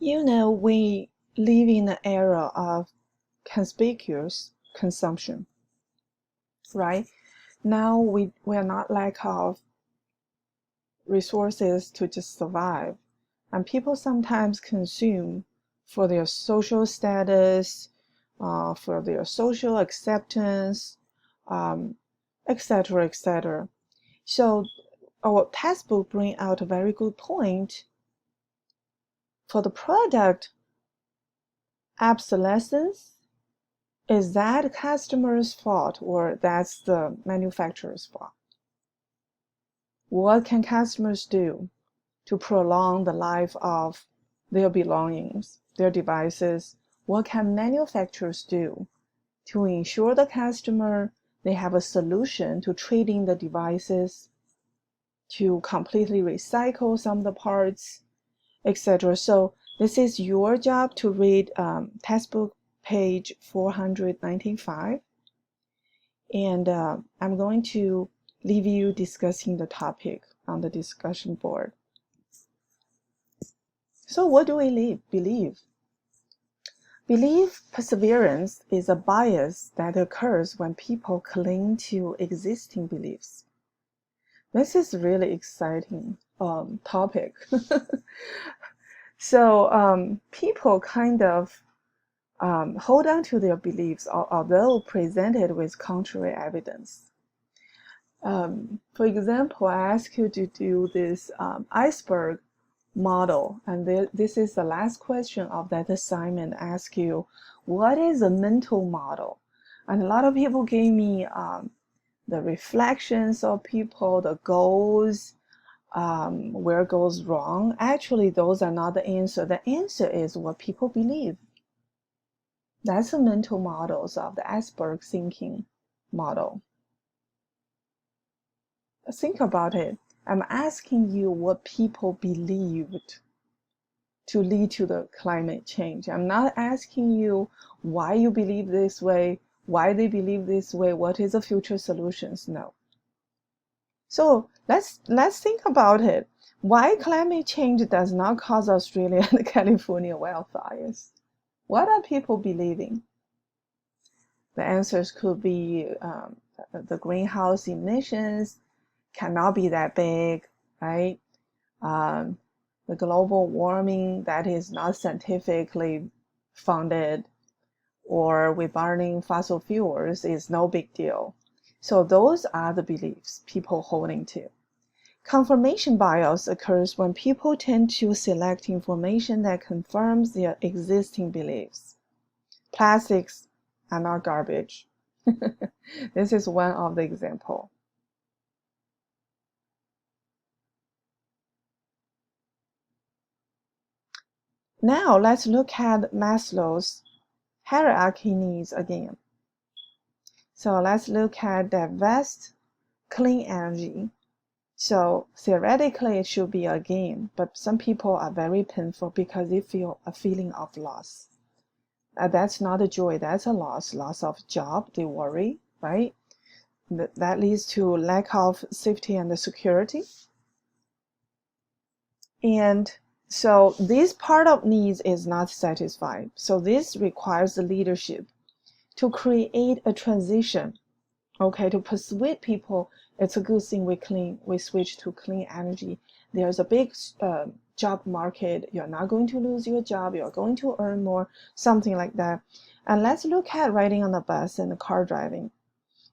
You know, we live in an era of conspicuous consumption, right? Now we're not lack of resources to just survive. And people sometimes consume for their social status, for their social acceptance, um, etc., etc. So our textbook bring out a very good point. For the product obsolescence, is that customer's fault or that's the manufacturer's fault? What can customers do to prolong the life of their belongings, their devices? What can manufacturers do to ensure the customer they have a solution to trading the devices, to completely recycle some of the parts, etc. So this is your job to read textbook page 495, and I'm going to leave you discussing the topic on the discussion board. So what do we believe? Belief perseverance is a bias that occurs when people cling to existing beliefs. This is a really exciting topic. So people kind of hold on to their beliefs, although presented with contrary evidence. For example, I ask you to do this iceberg model, and this is the last question of that assignment. Ask you, what is a mental model? And a lot of people gave me the reflections of people, the goals, where it goes wrong. Actually, those are not the answer. The answer is what people believe. That's the mental models of the iceberg thinking model. Think about it. I'm asking you what people believed to lead to the climate change. I'm not asking you why you believe this way, why they believe this way, what is the future solutions. No. So let's think about it. Why climate change does not cause Australia and California wildfires? What are people believing? The answers could be the greenhouse emissions cannot be that big, right? The global warming that is not scientifically funded, or with burning fossil fuels is no big deal. So those are the beliefs people holding to. Confirmation bias occurs when people tend to select information that confirms their existing beliefs. Plastics are not garbage. This is one of the examples. Now let's look at Maslow's hierarchy needs again. So let's look at divest clean energy. So theoretically it should be a gain, but some people are very painful because they feel a feeling of loss. That's not a joy, that's a loss of job, they worry, right? That leads to lack of safety and security. And so this part of needs is not satisfied. So this requires the leadership to create a transition, okay, to persuade people it's a good thing we switch to clean energy. There's a big job market. You're not going to lose your job. You're going to earn more, something like that. And let's look at riding on the bus and the car driving.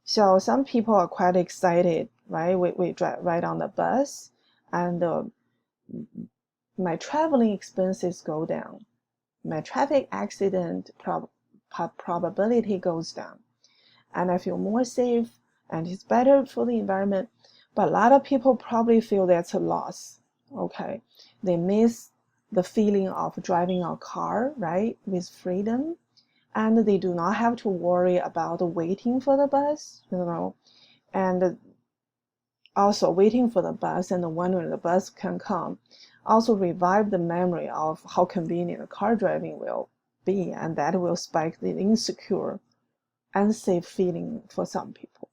So some people are quite excited, right? We ride on the bus, and my traveling expenses go down. My traffic accident probability goes down. And I feel more safe, and it's better for the environment. But a lot of people probably feel that's a loss, okay? They miss the feeling of driving a car, right, with freedom, and they do not have to worry about waiting for the bus, and also waiting for the bus and wondering the bus can come. Also revive the memory of how convenient car driving will be, and that will spike the insecure, unsafe feeling for some people.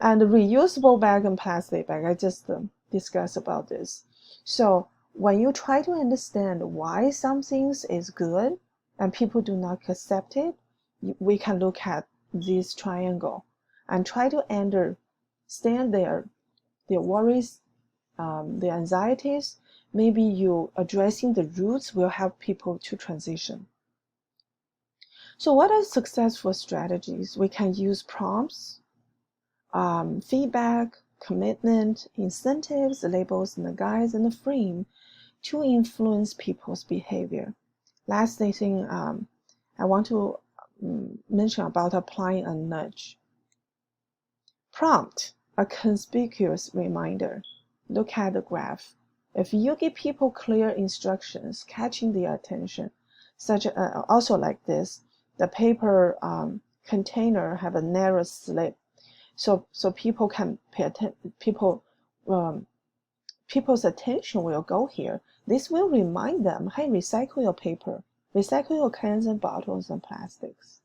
And reusable bag and plastic bag, I just discussed about this. So when you try to understand why some things is good and people do not accept it, we can look at this triangle and try to understand their worries, their anxieties. Maybe you addressing the roots will help people to transition. So what are successful strategies? We can use prompts, feedback, commitment, incentives, labels, and the guides, and the frame to influence people's behavior. Last thing I want to mention about applying a nudge. Prompt, a conspicuous reminder. Look at the graph. If you give people clear instructions, catching their attention, such also like this, the paper container have a narrow slit, so people can pay attention. People's attention will go here. This will remind them, hey, recycle your paper, recycle your cans and bottles and plastics.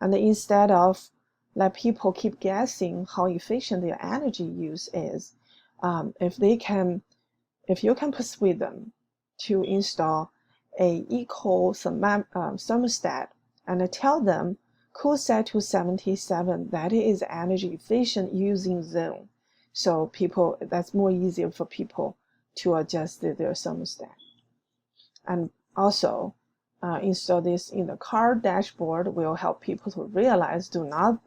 And instead of let people keep guessing how efficient their energy use is, if you can persuade them to install a eco thermostat and tell them cool set to 77, that is energy efficient using zone. So that's more easier for people to adjust their thermostat. And also install this in the car dashboard will help people to realize do not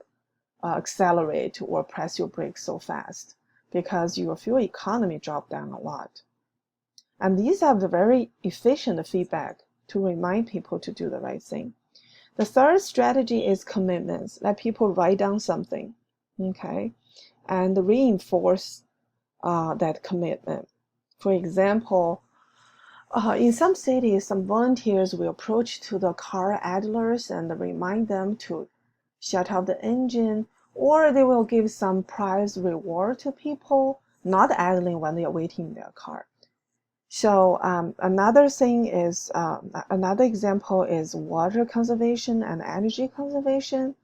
accelerate or press your brakes so fast, because your fuel economy dropped down a lot. And these are the very efficient feedback to remind people to do the right thing. The third strategy is commitments. Let people write down something, okay, and reinforce that commitment. For example, in some cities, some volunteers will approach to the car idlers and remind them to shut off the engine, or they will give some prize reward to people not idling when they are waiting in their car. So another thing is, another example is water conservation and energy conservation.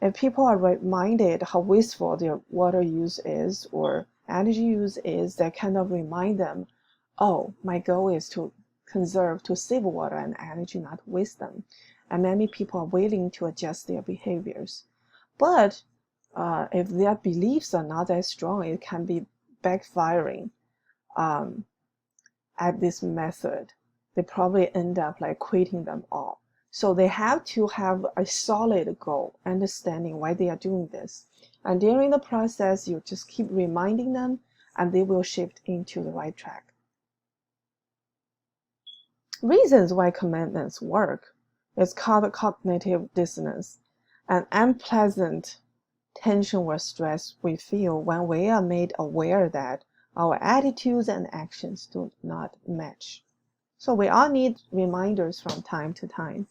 If people are reminded how wasteful their water use is or energy use is, that kind of remind them, oh, my goal is to conserve, to save water and energy, not waste them. And many people are willing to adjust their behaviors. But if their beliefs are not as strong, it can be backfiring at this method. They probably end up like quitting them all. So they have to have a solid goal, understanding why they are doing this. And during the process, you just keep reminding them and they will shift into the right track. Reasons why commandments work is called cognitive dissonance, an unpleasant tension or stress we feel when we are made aware that our attitudes and actions do not match. So we all need reminders from time to time.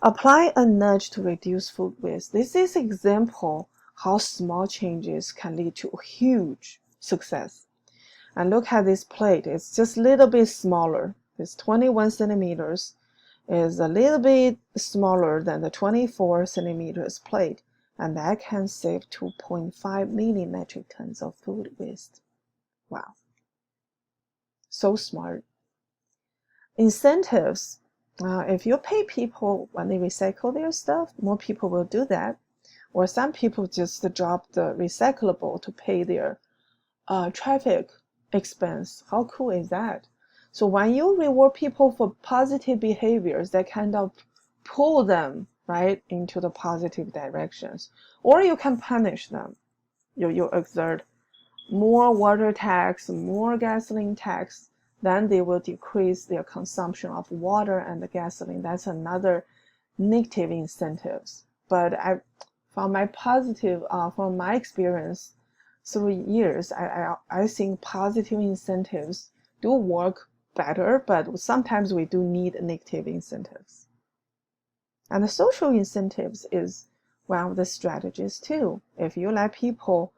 Apply a nudge to reduce food waste. This is an example how small changes can lead to huge success. And look at this plate. It's just a little bit smaller. It's 21 centimeters. Is a little bit smaller than the 24 centimeters plate. And that can save 2.5 million metric tons of food waste. Wow. So smart. Incentives. If you pay people when they recycle their stuff, more people will do that. Or some people just drop the recyclable to pay their traffic expense. How cool is that? So when you reward people for positive behaviors, that kind of pull them right into the positive directions. Or you can punish them. You exert more water tax, more gasoline tax, then they will decrease their consumption of water and the gasoline. That's another negative incentives. But from my experience through years, I think positive incentives do work better, but sometimes we do need negative incentives. And the social incentives is one of the strategies too. If you let people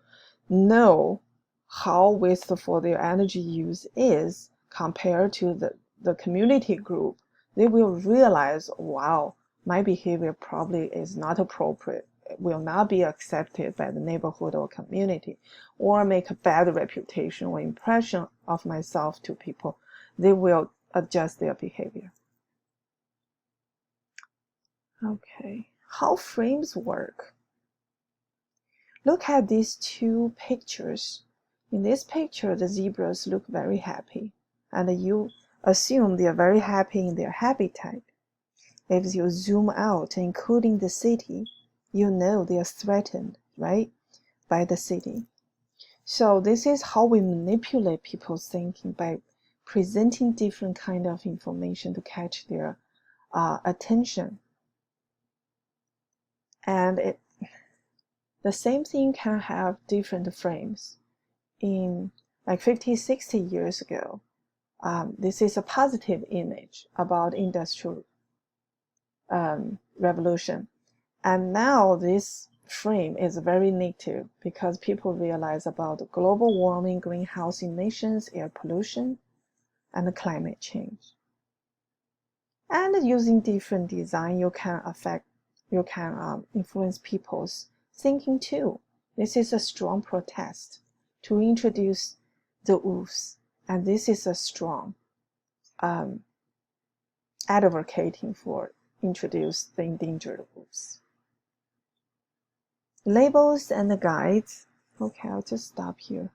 know how wasteful their energy use is compared to the community group, they will realize, wow, my behavior probably is not appropriate. will not be accepted by the neighborhood or community, or make a bad reputation or impression of myself to people, they will adjust their behavior. Okay, how frames work. Look at these two pictures. In this picture, the zebras look very happy, and you assume they are very happy in their habitat. If you zoom out, including the city, you know they are threatened, right, by the city. So this is how we manipulate people's thinking, by presenting different kind of information to catch their attention. And the same thing can have different frames. In like 50, 60 years ago, this is a positive image about industrial revolution. And now this frame is very negative because people realize about global warming, greenhouse emissions, air pollution, and climate change. And using different design, you can influence people's thinking too. This is a strong protest to introduce the wolves, and this is a strong advocating for introduce the endangered wolves. Labels and the guides. Okay, I'll just stop here.